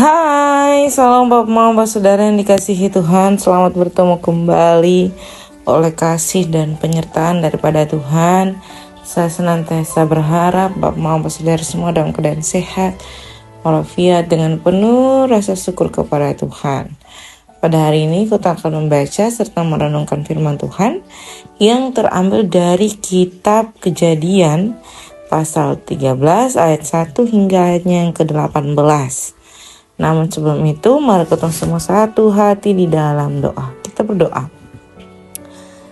Hai, salam Bapak Mama Saudara yang dikasihi Tuhan. Selamat bertemu kembali oleh kasih dan penyertaan daripada Tuhan. Saya senantiasa berharap Bapak Mama Saudara semua dalam keadaan sehat walafiat dengan penuh rasa syukur kepada Tuhan. Pada hari ini kita akan membaca serta merenungkan firman Tuhan yang terambil dari kitab Kejadian pasal 13 ayat 1 hingga ayatnya yang ke-18. Namun sebelum itu, mari kita semua satu hati di dalam doa. Kita berdoa.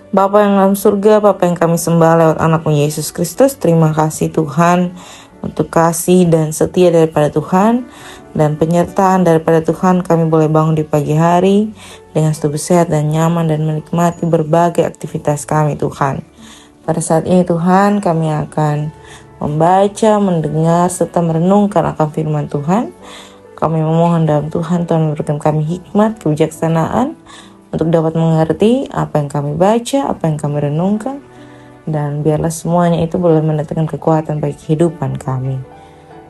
Bapa yang dalam surga, Bapa yang kami sembah lewat anak-Mu Yesus Kristus, terima kasih Tuhan untuk kasih dan setia daripada Tuhan dan penyertaan daripada Tuhan. Kami boleh bangun di pagi hari dengan tubuh sehat dan nyaman dan menikmati berbagai aktivitas kami Tuhan. Pada saat ini Tuhan, kami akan membaca, mendengar, serta merenungkan akan firman Tuhan. Kami memohon dalam Tuhan memberikan kami hikmat, kebijaksanaan untuk dapat mengerti apa yang kami baca, apa yang kami renungkan, dan biarlah semuanya itu boleh mendatangkan kekuatan bagi kehidupan kami.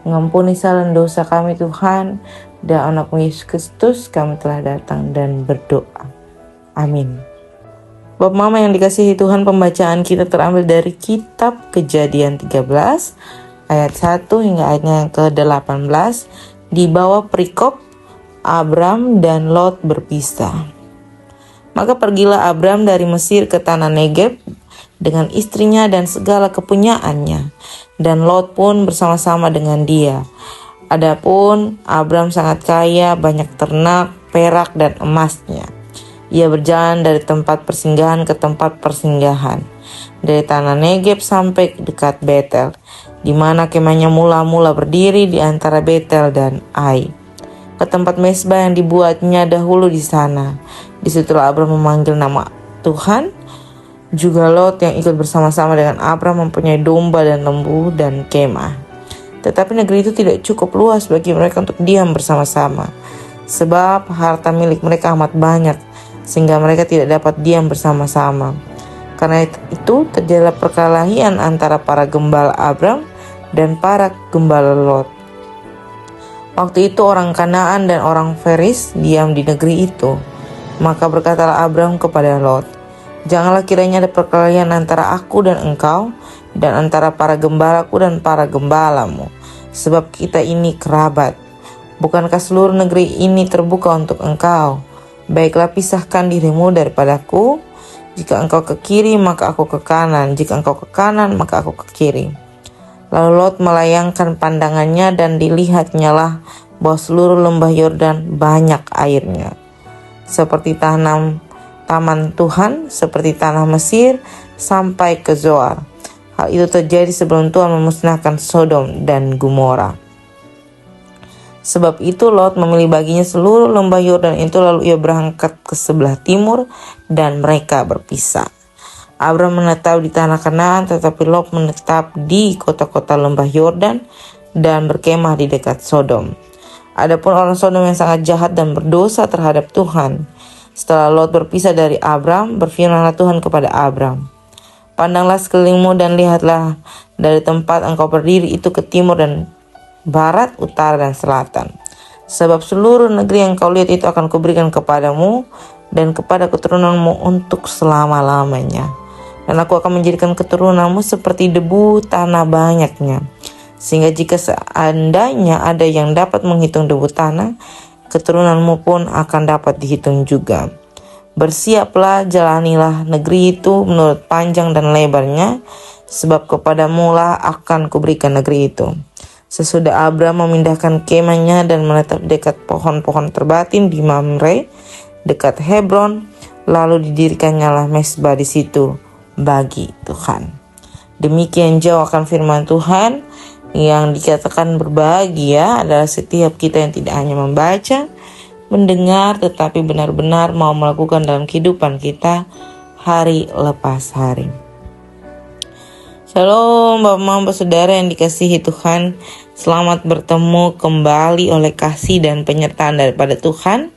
Mengampuni salah dosa kami Tuhan, dan anak-Mu Yesus Kristus kami telah datang dan berdoa. Amin. Bapak Mama yang dikasihi Tuhan, pembacaan kita terambil dari kitab Kejadian 13 ayat 1 hingga ayatnya yang ke-18. Di bawah perikop Abram dan Lot berpisah. Maka pergilah Abram dari Mesir ke tanah Negeb dengan istrinya dan segala kepunyaannya, dan Lot pun bersama-sama dengan dia. Adapun Abram sangat kaya, banyak ternak, perak dan emasnya. Ia berjalan dari tempat persinggahan ke tempat persinggahan, dari tanah Negeb sampai dekat Betel, di mana kemahnya mula-mula berdiri di antara Betel dan Ai, ke tempat mezbah yang dibuatnya dahulu di sana. Disitulah Abram memanggil nama Tuhan. Juga Lot yang ikut bersama-sama dengan Abram mempunyai domba dan lembu dan kemah. Tetapi negeri itu tidak cukup luas bagi mereka untuk diam bersama-sama, sebab harta milik mereka amat banyak, sehingga mereka tidak dapat diam bersama-sama. Karena itu terjadilah perkelahian antara para gembala Abram dan para gembala Lot. Waktu itu orang Kanaan dan orang Feris diam di negeri itu. Maka berkatalah Abram kepada Lot, "Janganlah kiranya ada perkelahian antara aku dan engkau, dan antara para gembalaku dan para gembalamu, sebab kita ini kerabat. Bukankah seluruh negeri ini terbuka untuk engkau? Baiklah pisahkan dirimu daripadaku. Jika engkau ke kiri, maka aku ke kanan. Jika engkau ke kanan, maka aku ke kiri." Lalu Lot melayangkan pandangannya dan dilihatnyalah bahwa seluruh lembah Yordan banyak airnya, seperti taman Tuhan, seperti tanah Mesir, sampai ke Zoar. Hal itu terjadi sebelum Tuhan memusnahkan Sodom dan Gomora. Sebab itu Lot memilih baginya seluruh lembah Yordan itu, lalu ia berangkat ke sebelah timur dan mereka berpisah. Abram menetap di tanah Kanaan, tetapi Lot menetap di kota-kota lembah Yordan dan berkemah di dekat Sodom. Adapun orang Sodom yang sangat jahat dan berdosa terhadap Tuhan. Setelah Lot berpisah dari Abram, berfirmanlah Tuhan kepada Abram, "Pandanglah sekelilingmu dan lihatlah dari tempat engkau berdiri itu ke timur dan barat, utara dan selatan. Sebab seluruh negeri yang kau lihat itu akan kuberikan kepadamu dan kepada keturunanmu untuk selama-lamanya. Dan aku akan menjadikan keturunanmu seperti debu tanah banyaknya, sehingga jika seandainya ada yang dapat menghitung debu tanah, keturunanmu pun akan dapat dihitung juga. Bersiaplah, jalanilah negeri itu menurut panjang dan lebarnya, sebab kepadamu lah akan kuberikan negeri itu." Sesudah Abram memindahkan kemahnya dan menetap dekat pohon-pohon terbatin di Mamre, dekat Hebron, lalu didirikannya lah mezbah di situ bagi Tuhan. Demikian jauh akan firman Tuhan. Yang dikatakan berbahagia adalah setiap kita yang tidak hanya membaca, mendengar, tetapi benar-benar mau melakukan dalam kehidupan kita hari lepas hari. Shalom Bapak-Bapak Saudara yang dikasihi Tuhan. Selamat bertemu kembali oleh kasih dan penyertaan daripada Tuhan.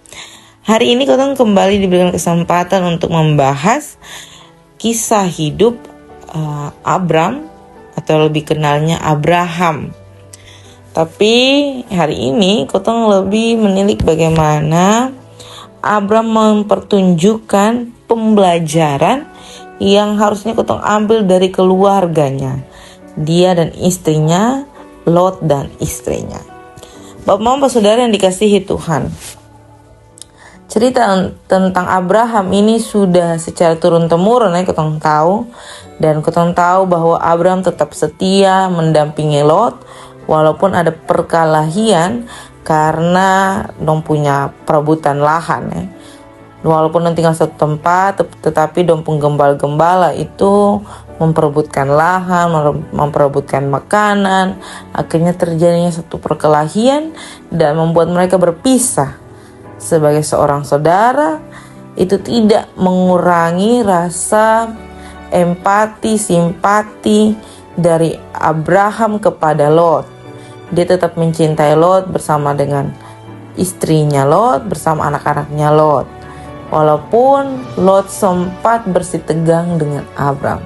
Hari ini kita kembali diberikan kesempatan untuk membahas kisah hidup Abram, atau lebih kenalnya Abraham. Tapi hari ini kotong lebih menilik bagaimana Abram mempertunjukkan pembelajaran yang harusnya kotong ambil dari keluarganya, dia dan istrinya, Lot dan istrinya. Bapak Mama Saudara yang dikasihi Tuhan, cerita tentang Abraham ini sudah secara turun-temurun kotong tahu. Dan kotong tahu bahwa Abraham tetap setia mendampingi Lot walaupun ada perkelahian karena dong punya perebutan lahan. Walaupun dong tinggal satu tempat, tetapi dong penggembala-gembala itu memperebutkan lahan, memperebutkan makanan. Akhirnya terjadinya satu perkelahian dan membuat mereka berpisah. Sebagai seorang saudara, itu tidak mengurangi rasa empati, simpati dari Abraham kepada Lot. Dia tetap mencintai Lot bersama dengan istrinya Lot, bersama anak-anaknya Lot. Walaupun Lot sempat bersitegang dengan Abram.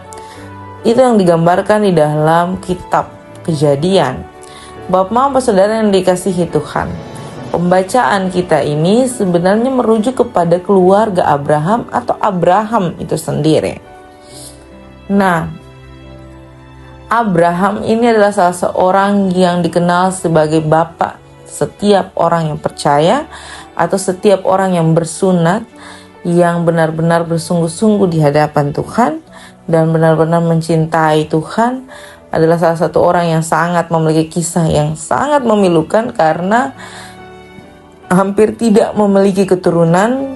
Itu yang digambarkan di dalam kitab Kejadian. Bapak Mama Saudara yang dikasihi Tuhan, pembacaan kita ini sebenarnya merujuk kepada keluarga Abraham atau Abraham itu sendiri. Nah, Abraham ini adalah salah seorang yang dikenal sebagai bapak setiap orang yang percaya atau setiap orang yang bersunat, yang benar-benar bersungguh-sungguh di hadapan Tuhan dan benar-benar mencintai Tuhan. Adalah salah satu orang yang sangat memiliki kisah yang sangat memilukan karena hampir tidak memiliki keturunan,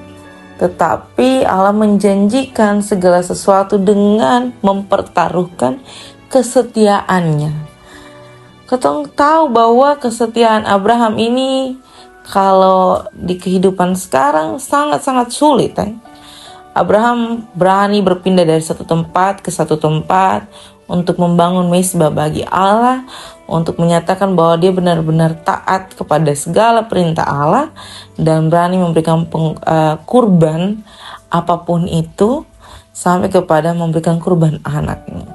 tetapi Allah menjanjikan segala sesuatu dengan mempertaruhkan kesetiaannya. Ketong tahu bahwa kesetiaan Abraham ini kalau di kehidupan sekarang sangat-sangat sulit. Abraham berani berpindah dari satu tempat ke satu tempat untuk membangun mezbah bagi Allah, untuk menyatakan bahwa dia benar-benar taat kepada segala perintah Allah dan berani memberikan kurban apapun itu, sampai kepada memberikan kurban anaknya.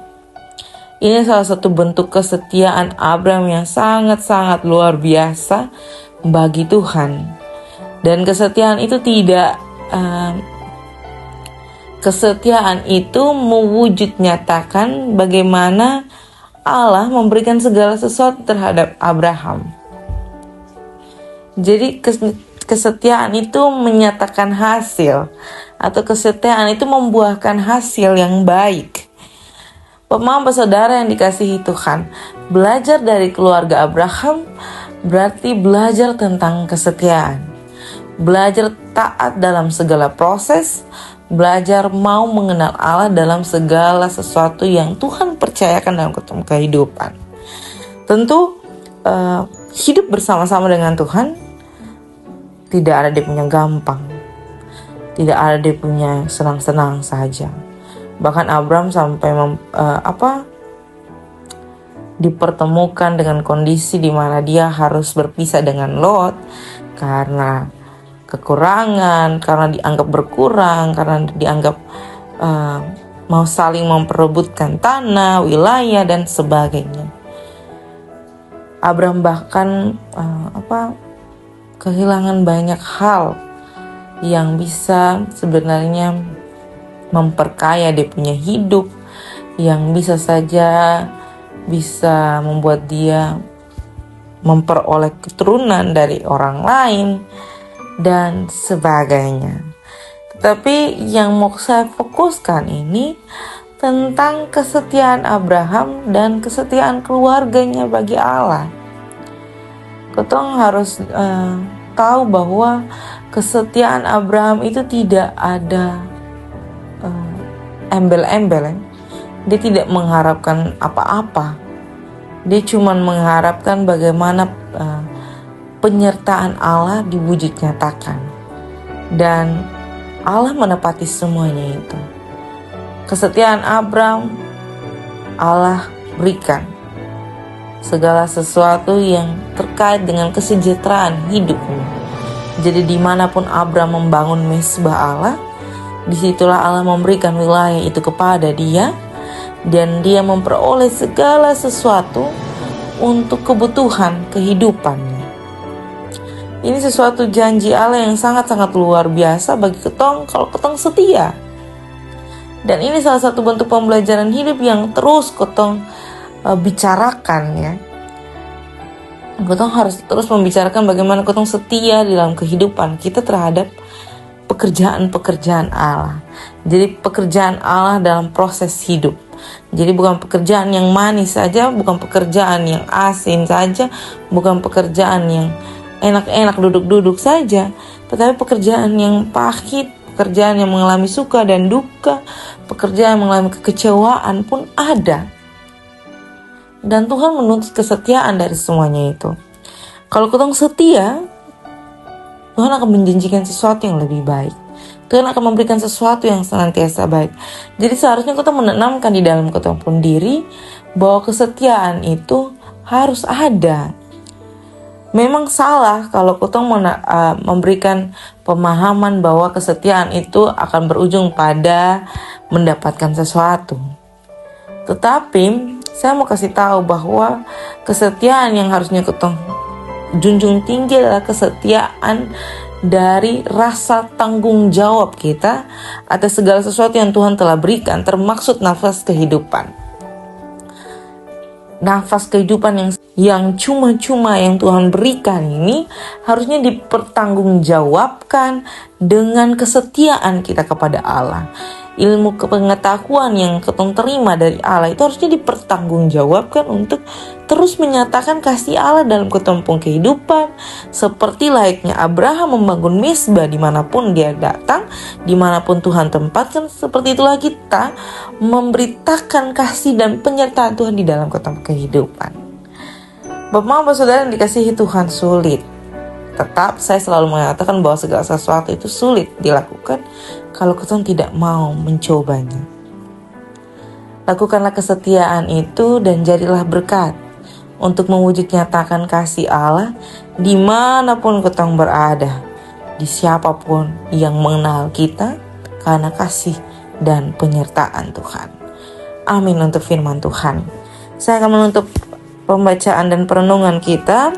Ini salah satu bentuk kesetiaan Abraham yang sangat-sangat luar biasa bagi Tuhan. Dan kesetiaan itu kesetiaan itu mewujud nyatakan bagaimana Allah memberikan segala sesuatu terhadap Abraham. Jadi kesetiaan itu menyatakan hasil, atau kesetiaan itu membuahkan hasil yang baik. Bapak Saudara yang dikasihi Tuhan, belajar dari keluarga Abraham berarti belajar tentang kesetiaan. Belajar taat dalam segala proses, belajar mau mengenal Allah dalam segala sesuatu yang Tuhan percayakan dalam kehidupan. Tentu hidup bersama-sama dengan Tuhan tidak ada dia punya gampang, tidak ada dia punya senang-senang saja. Bahkan Abram sampai dipertemukan dengan kondisi di mana dia harus berpisah dengan Lot karena kekurangan, karena dianggap berkurang, karena dianggap mau saling memperebutkan tanah, wilayah dan sebagainya. Abram bahkan kehilangan banyak hal yang bisa sebenarnya memperkaya dia punya hidup, yang bisa saja bisa membuat dia memperoleh keturunan dari orang lain dan sebagainya. Tetapi yang mau saya fokuskan ini tentang kesetiaan Abraham dan kesetiaan keluarganya bagi Allah. Ketong harus tahu bahwa kesetiaan Abraham itu tidak ada embel-embel. Dia tidak mengharapkan apa-apa. Dia cuma mengharapkan bagaimana penyertaan Allah diwujud nyatakan. Dan Allah menepati semuanya itu. Kesetiaan Abram, Allah berikan segala sesuatu yang terkait dengan kesejahteraan hidupnya. Jadi dimanapun Abram membangun mezbah Allah, disitulah Allah memberikan wilayah itu kepada dia, dan dia memperoleh segala sesuatu untuk kebutuhan kehidupannya. Ini sesuatu janji Allah yang sangat-sangat luar biasa bagi ketong kalau ketong setia. Dan ini salah satu bentuk pembelajaran hidup yang terus ketong bicarakan ya. Ketong harus terus membicarakan bagaimana ketong setia di dalam kehidupan kita terhadap pekerjaan-pekerjaan Allah. Jadi pekerjaan Allah dalam proses hidup. Jadi bukan pekerjaan yang manis saja, bukan pekerjaan yang asin saja, bukan pekerjaan yang enak-enak duduk-duduk saja, tetapi pekerjaan yang pahit, pekerjaan yang mengalami suka dan duka, pekerjaan yang mengalami kekecewaan pun ada. Dan Tuhan menuntut kesetiaan dari semuanya itu. Kalau ketong setia, Tuhan akan menjanjikan sesuatu yang lebih baik. Tuhan akan memberikan sesuatu yang senantiasa baik. Jadi seharusnya kita menanamkan di dalam ketong pun diri bahwa kesetiaan itu harus ada. Memang salah kalau ketong memberikan pemahaman bahwa kesetiaan itu akan berujung pada mendapatkan sesuatu. Tetapi saya mau kasih tahu bahwa kesetiaan yang harusnya ketong junjung tinggi adalah kesetiaan dari rasa tanggung jawab kita atas segala sesuatu yang Tuhan telah berikan, termaksud nafas kehidupan. Nafas kehidupan yang cuma-cuma yang Tuhan berikan ini harusnya dipertanggungjawabkan dengan kesetiaan kita kepada Allah. Ilmu pengetahuan yang ketong terima dari Allah itu harusnya dipertanggungjawabkan untuk terus menyatakan kasih Allah dalam ketumpung kehidupan. Seperti layaknya Abraham membangun mezbah dimanapun dia datang, dimanapun Tuhan tempatkan, seperti itulah kita memberitakan kasih dan penyertaan Tuhan di dalam ketumpung kehidupan. Bapak-bapak saudara yang dikasihi Tuhan, sulit. Tetap saya selalu mengatakan bahwa segala sesuatu itu sulit dilakukan kalau kita tidak mau mencobanya. Lakukanlah kesetiaan itu dan jadilah berkat untuk mewujud nyatakan kasih Allah dimanapun kita berada, di siapapun yang mengenal kita karena kasih dan penyertaan Tuhan. Amin untuk firman Tuhan. Saya akan menutup pembacaan dan perenungan kita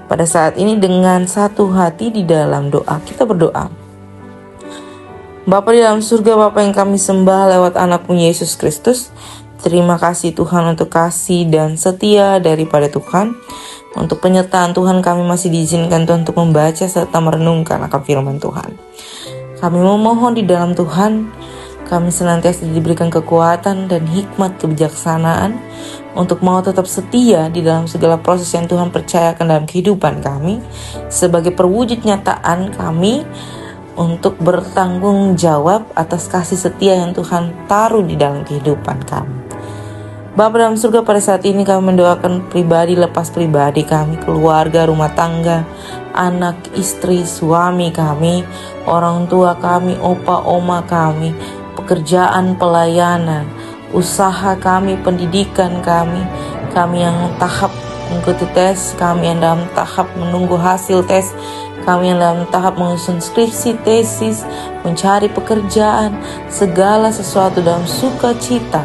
pada saat ini dengan satu hati di dalam doa. Kita berdoa. Bapa di dalam surga, Bapa yang kami sembah lewat anak-Mu Yesus Kristus, terima kasih Tuhan untuk kasih dan setia daripada Tuhan. Untuk penyertaan Tuhan kami masih diizinkan Tuhan untuk membaca serta merenungkan akan firman Tuhan. Kami memohon di dalam Tuhan, kami senantiasa diberikan kekuatan dan hikmat kebijaksanaan untuk mau tetap setia di dalam segala proses yang Tuhan percayakan dalam kehidupan kami, sebagai perwujud nyataan kami untuk bertanggung jawab atas kasih setia yang Tuhan taruh di dalam kehidupan kami. Bapa dalam surga, pada saat ini kami mendoakan pribadi lepas pribadi kami, keluarga, rumah tangga, anak, istri, suami kami, orang tua kami, opa, oma kami, pekerjaan, pelayanan, usaha kami, pendidikan kami yang tahap mengikuti tes, kami yang dalam tahap menunggu hasil tes, kami yang dalam tahap menyusun skripsi, tesis, mencari pekerjaan, segala sesuatu dalam sukacita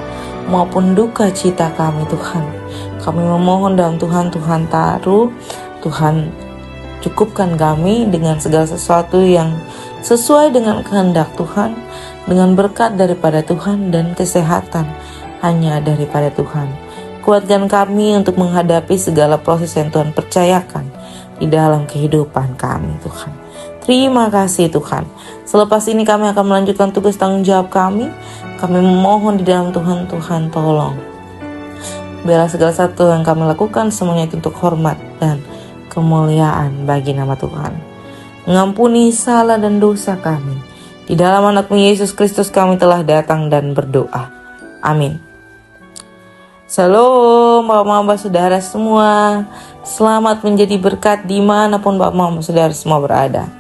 maupun duka cita kami Tuhan. Kami memohon dalam Tuhan taruh, Tuhan cukupkan kami dengan segala sesuatu yang sesuai dengan kehendak Tuhan, dengan berkat daripada Tuhan dan kesehatan hanya daripada Tuhan. Kuatkan kami untuk menghadapi segala proses yang Tuhan percayakan di dalam kehidupan kami Tuhan. Terima kasih Tuhan. Selepas ini kami akan melanjutkan tugas tanggung jawab kami. Kami memohon di dalam Tuhan tolong. Biarlah segala satu yang kami lakukan semuanya itu untuk hormat dan kemuliaan bagi nama Tuhan. Mengampuni salah dan dosa kami. Di dalam anak-Mu Yesus Kristus kami telah datang dan berdoa. Amin. Shalom Bapak-Bapak Saudara semua. Selamat menjadi berkat dimanapun Bapak-Bapak Saudara semua berada.